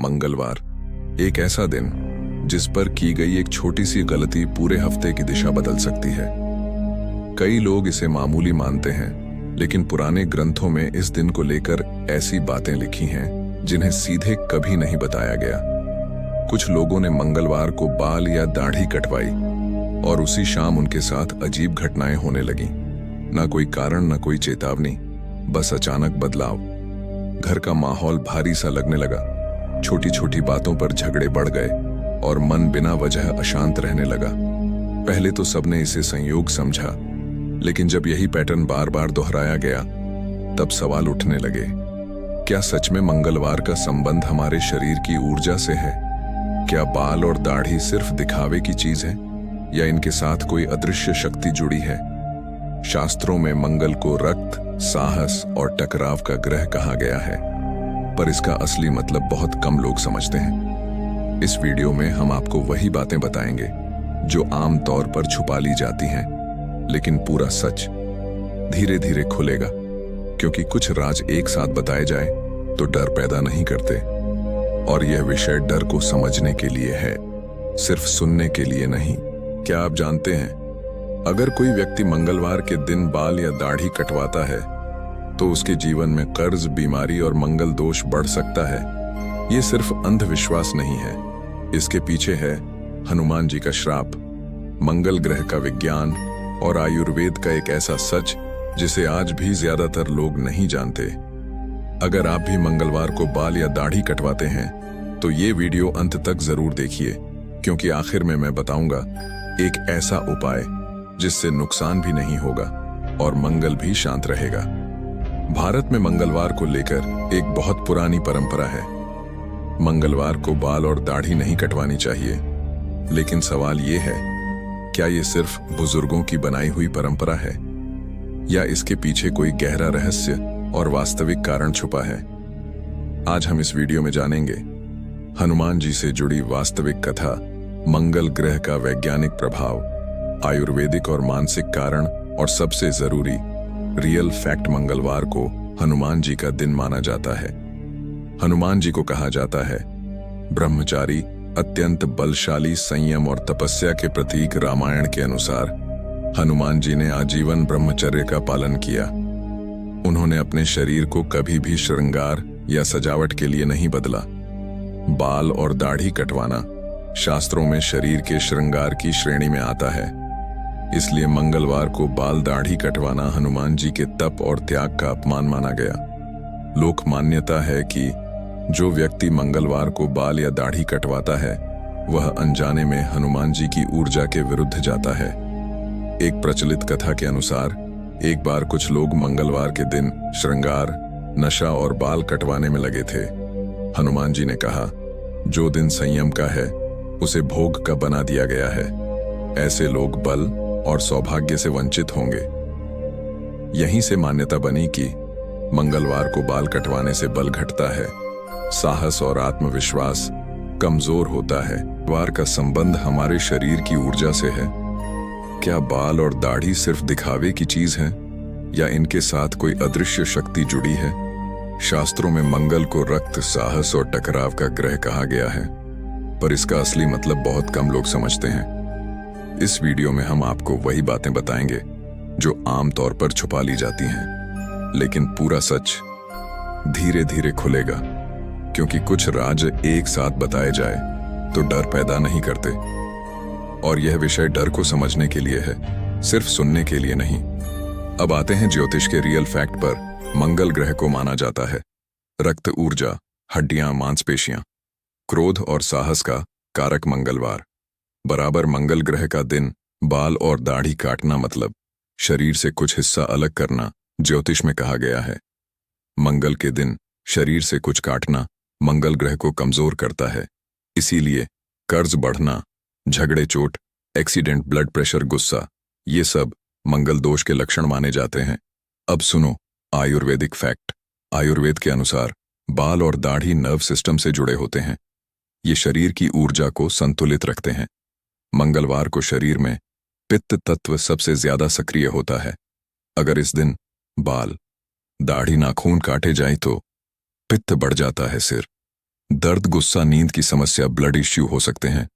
मंगलवार, एक ऐसा दिन जिस पर की गई एक छोटी सी गलती पूरे हफ्ते की दिशा बदल सकती है। कई लोग इसे मामूली मानते हैं, लेकिन पुराने ग्रंथों में इस दिन को लेकर ऐसी बातें लिखी हैं जिन्हें सीधे कभी नहीं बताया गया। कुछ लोगों ने मंगलवार को बाल या दाढ़ी कटवाई और उसी शाम उनके साथ अजीब घटनाएं होने लगीं। ना कोई कारण, ना कोई चेतावनी, बस अचानक बदलाव। घर का माहौल भारी सा लगने लगा, छोटी छोटी बातों पर झगड़े बढ़ गए और मन बिना वजह अशांत रहने लगा। पहले तो सबने इसे संयोग समझा, लेकिन जब यही पैटर्न बार बार दोहराया गया तब सवाल उठने लगे। क्या सच में मंगलवार का संबंध हमारे शरीर की ऊर्जा से है? क्या बाल और दाढ़ी सिर्फ दिखावे की चीज है या इनके साथ कोई अदृश्य शक्ति जुड़ी है? शास्त्रों में मंगल को रक्त, साहस और टकराव का ग्रह कहा गया है, पर इसका असली मतलब बहुत कम लोग समझते हैं। इस वीडियो में हम आपको वही बातें बताएंगे जो आम तौर पर छुपा ली जाती हैं, लेकिन पूरा सच धीरे धीरे खुलेगा, क्योंकि कुछ राज एक साथ बताए जाए तो डर पैदा नहीं करते। और यह विषय डर को समझने के लिए है, सिर्फ सुनने के लिए नहीं। क्या आप जानते हैं, अगर कोई व्यक्ति मंगलवार के दिन बाल या दाढ़ी कटवाता है तो उसके जीवन में कर्ज, बीमारी और मंगल दोष बढ़ सकता है। ये सिर्फ अंधविश्वास नहीं है, इसके पीछे है हनुमान जी का श्राप, मंगल ग्रह का विज्ञान और आयुर्वेद का एक ऐसा सच जिसे आज भी ज्यादातर लोग नहीं जानते। अगर आप भी मंगलवार को बाल या दाढ़ी कटवाते हैं तो ये वीडियो अंत तक जरूर देखिए, क्योंकि आखिर में मैं बताऊंगा एक ऐसा उपाय जिससे नुकसान भी नहीं होगा और मंगल भी शांत रहेगा। भारत में मंगलवार को लेकर एक बहुत पुरानी परंपरा है। मंगलवार को बाल और दाढ़ी नहीं कटवानी चाहिए, लेकिन सवाल ये है, क्या ये सिर्फ बुजुर्गों की बनाई हुई परंपरा है या इसके पीछे कोई गहरा रहस्य और वास्तविक कारण छुपा है? आज हम इस वीडियो में जानेंगे हनुमान जी से जुड़ी वास्तविक कथा, मंगल ग्रह का वैज्ञानिक प्रभाव, आयुर्वेदिक और मानसिक कारण, और सबसे जरूरी रियल फैक्ट, मंगलवार को हनुमान जी का दिन माना जाता है। हनुमान जी को कहा जाता है ब्रह्मचारी, अत्यंत बलशाली, संयम और तपस्या के प्रतीक। रामायण के अनुसार हनुमान जी ने आजीवन ब्रह्मचर्य का पालन किया। उन्होंने अपने शरीर को कभी भी श्रृंगार या सजावट के लिए नहीं बदला। बाल और दाढ़ी कटवाना शास्त्रों में शरीर के श्रृंगार की श्रेणी में आता है, इसलिए मंगलवार को बाल दाढ़ी कटवाना हनुमान जी के तप और त्याग का अपमान माना गया। लोक मान्यता है कि जो व्यक्ति मंगलवार को बाल या दाढ़ी कटवाता है वह अनजाने में हनुमान जी की ऊर्जा के विरुद्ध जाता है। एक प्रचलित कथा के अनुसार एक बार कुछ लोग मंगलवार के दिन श्रृंगार, नशा और बाल कटवाने में लगे थे। हनुमान जी ने कहा, जो दिन संयम का है उसे भोग का बना दिया गया है। ऐसे लोग बल और सौभाग्य से वंचित होंगे। यहीं से मान्यता बनी कि मंगलवार को बाल कटवाने से बल घटता है, साहस और आत्मविश्वास कमजोर होता है। वार का संबंध हमारे शरीर की ऊर्जा से है। क्या बाल और दाढ़ी सिर्फ दिखावे की चीज है या इनके साथ कोई अदृश्य शक्ति जुड़ी है? शास्त्रों में मंगल को रक्त, साहस और टकराव का ग्रह कहा गया है, पर इसका असली मतलब बहुत कम लोग समझते हैं। इस वीडियो में हम आपको वही बातें बताएंगे जो आम तौर पर छुपा ली जाती हैं, लेकिन पूरा सच धीरे धीरे खुलेगा, क्योंकि कुछ राज एक साथ बताए जाए तो डर पैदा नहीं करते। और यह विषय डर को समझने के लिए है, सिर्फ सुनने के लिए नहीं। अब आते हैं ज्योतिष के रियल फैक्ट पर। मंगल ग्रह को माना जाता है रक्त, ऊर्जा, हड्डियां, मांसपेशियां, क्रोध और साहस का कारक। मंगलवार बराबर मंगल ग्रह का दिन बाल और दाढ़ी काटना मतलब शरीर से कुछ हिस्सा अलग करना ज्योतिष में कहा गया है। मंगल के दिन शरीर से कुछ काटना मंगल ग्रह को कमजोर करता है। इसीलिए कर्ज बढ़ना, झगड़े, चोट, एक्सीडेंट, ब्लड प्रेशर, गुस्सा, ये सब मंगल दोष के लक्षण माने जाते हैं। अब सुनो आयुर्वेदिक फैक्ट। आयुर्वेद के अनुसार बाल और दाढ़ी नर्व सिस्टम से जुड़े होते हैं। ये शरीर की ऊर्जा को संतुलित रखते हैं। मंगलवार को शरीर में पित्त तत्व सबसे ज्यादा सक्रिय होता है। अगर इस दिन बाल, दाढ़ी, नाखून काटे जाए तो पित्त बढ़ जाता है। सिर, दर्द, गुस्सा, नींद की समस्या, ब्लड इश्यू हो सकते हैं।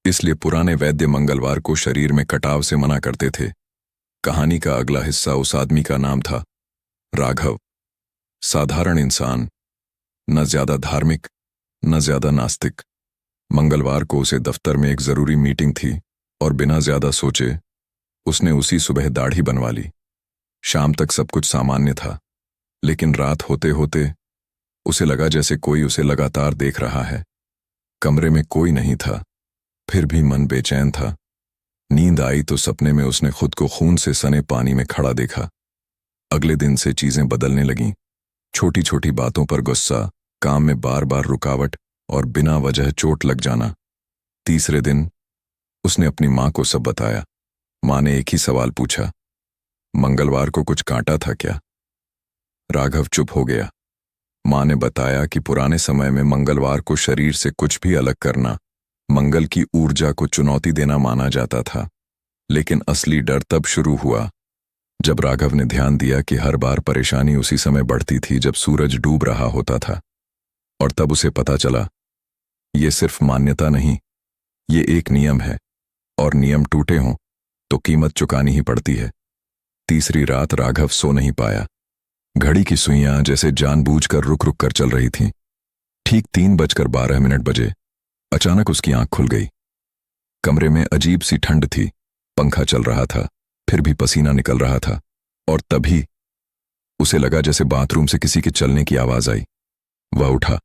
इसलिए पुराने वैद्य मंगलवार को शरीर में कटाव से मना करते थे। कहानी का अगला हिस्सा, उस आदमी का नाम था राघव। साधारण इंसान, न ज्यादा धार्मिक न ज्यादा नास्तिक। मंगलवार को उसे दफ्तर में एक जरूरी मीटिंग थी और बिना ज्यादा सोचे उसने उसी सुबह दाढ़ी बनवा ली। शाम तक सब कुछ सामान्य था, लेकिन रात होते होते उसे लगा जैसे कोई उसे लगातार देख रहा है। कमरे में कोई नहीं था, फिर भी मन बेचैन था। नींद आई तो सपने में उसने खुद को खून से सने पानी में खड़ा देखा। अगले दिन से चीजें बदलने लगीं। छोटी छोटी बातों पर गुस्सा, काम में बार बार रुकावट और बिना वजह चोट लग जाना। तीसरे दिन उसने अपनी मां को सब बताया। मां ने एक ही सवाल पूछा, मंगलवार को कुछ काटा था क्या? राघव चुप हो गया। मां ने बताया कि पुराने समय में मंगलवार को शरीर से कुछ भी अलग करना मंगल की ऊर्जा को चुनौती देना माना जाता था। लेकिन असली डर तब शुरू हुआ जब राघव ने ध्यान दिया कि हर बार परेशानी उसी समय बढ़ती थी जब सूरज डूब रहा होता था। और तब उसे पता चला, ये सिर्फ मान्यता नहीं, ये एक नियम है, और नियम टूटे हों तो कीमत चुकानी ही पड़ती है। तीसरी रात राघव सो नहीं पाया। घड़ी की सुइयां जैसे जानबूझकर रुक रुक कर चल रही थीं। ठीक 3:12 बजे अचानक उसकी आंख खुल गई। कमरे में अजीब सी ठंड थी। पंखा चल रहा था, फिर भी पसीना निकल रहा था। और तभी उसे लगा जैसे बाथरूम से किसी के चलने की आवाज आई। वह उठा।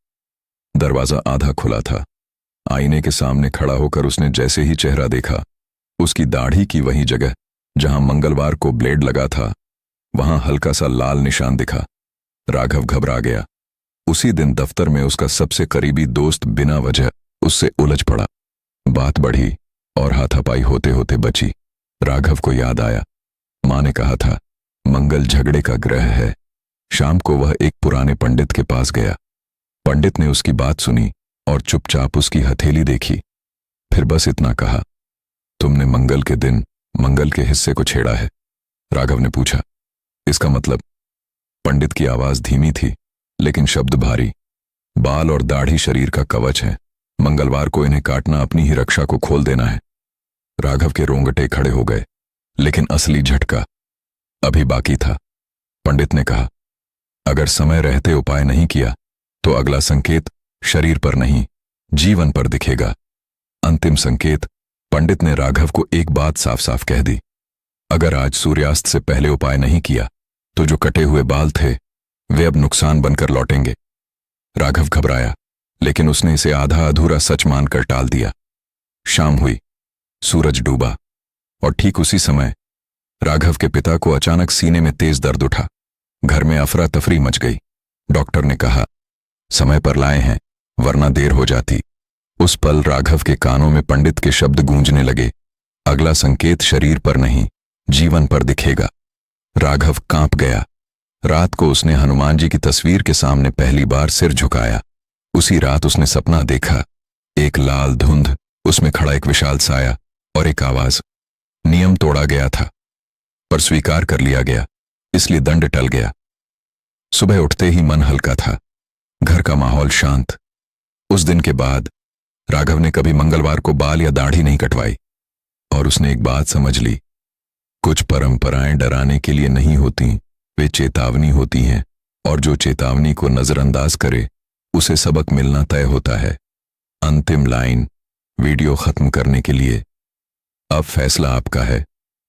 दरवाजा आधा खुला था। आईने के सामने खड़ा होकर उसने जैसे ही चेहरा देखा, उसकी दाढ़ी की वही जगह जहां मंगलवार को ब्लेड लगा था, वहां हल्का सा लाल निशान दिखा। राघव घबरा गया। उसी दिन दफ्तर में उसका सबसे करीबी दोस्त बिना वजह उससे उलझ पड़ा। बात बढ़ी और हाथापाई होते होते बची। राघव को याद आया, मां ने कहा था मंगल झगड़े का ग्रह है। शाम को वह एक पुराने पंडित के पास गया। पंडित ने उसकी बात सुनी और चुपचाप उसकी हथेली देखी। फिर बस इतना कहा, तुमने मंगल के दिन मंगल के हिस्से को छेड़ा है। राघव ने पूछा, इसका मतलब? पंडित की आवाज धीमी थी लेकिन शब्द भारी। बाल और दाढ़ी शरीर का कवच है। मंगलवार को इन्हें काटना अपनी ही रक्षा को खोल देना है। राघव के रोंगटे खड़े हो गए, लेकिन असली झटका अभी बाकी था। पंडित ने कहा, अगर समय रहते उपाय नहीं किया तो अगला संकेत शरीर पर नहीं, जीवन पर दिखेगा। अंतिम संकेत। पंडित ने राघव को एक बात साफ साफ कह दी, अगर आज सूर्यास्त से पहले उपाय नहीं किया तो जो कटे हुए बाल थे वे अब नुकसान बनकर लौटेंगे। राघव घबराया, लेकिन उसने इसे आधा अधूरा सच मानकर टाल दिया। शाम हुई, सूरज डूबा, और ठीक उसी समय राघव के पिता को अचानक सीने में तेज दर्द उठा। घर में अफरा तफरी मच गई। डॉक्टर ने कहा, समय पर लाए हैं वरना देर हो जाती। उस पल राघव के कानों में पंडित के शब्द गूंजने लगे, अगला संकेत शरीर पर नहीं, जीवन पर दिखेगा। राघव कांप गया। रात को उसने हनुमान जी की तस्वीर के सामने पहली बार सिर झुकाया। उसी रात उसने सपना देखा, एक लाल धुंध, उसमें खड़ा एक विशाल साया और एक आवाज। नियम तोड़ा गया था पर स्वीकार कर लिया गया, इसलिए दंड टल गया। सुबह उठते ही मन हल्का था, घर का माहौल शांत। उस दिन के बाद राघव ने कभी मंगलवार को बाल या दाढ़ी नहीं कटवाई। और उसने एक बात समझ ली, कुछ परंपराएं डराने के लिए नहीं होती, वे चेतावनी होती हैं, और जो चेतावनी को नजरअंदाज करे उसे सबक मिलना तय होता है। अंतिम लाइन वीडियो खत्म करने के लिए। अब फैसला आपका है,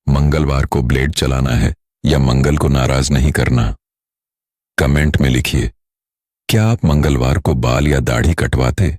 मंगलवार को ब्लेड चलाना है या मंगल को नाराज नहीं करना। कमेंट में लिखिए, क्या आप मंगलवार को बाल या दाढ़ी कटवाते?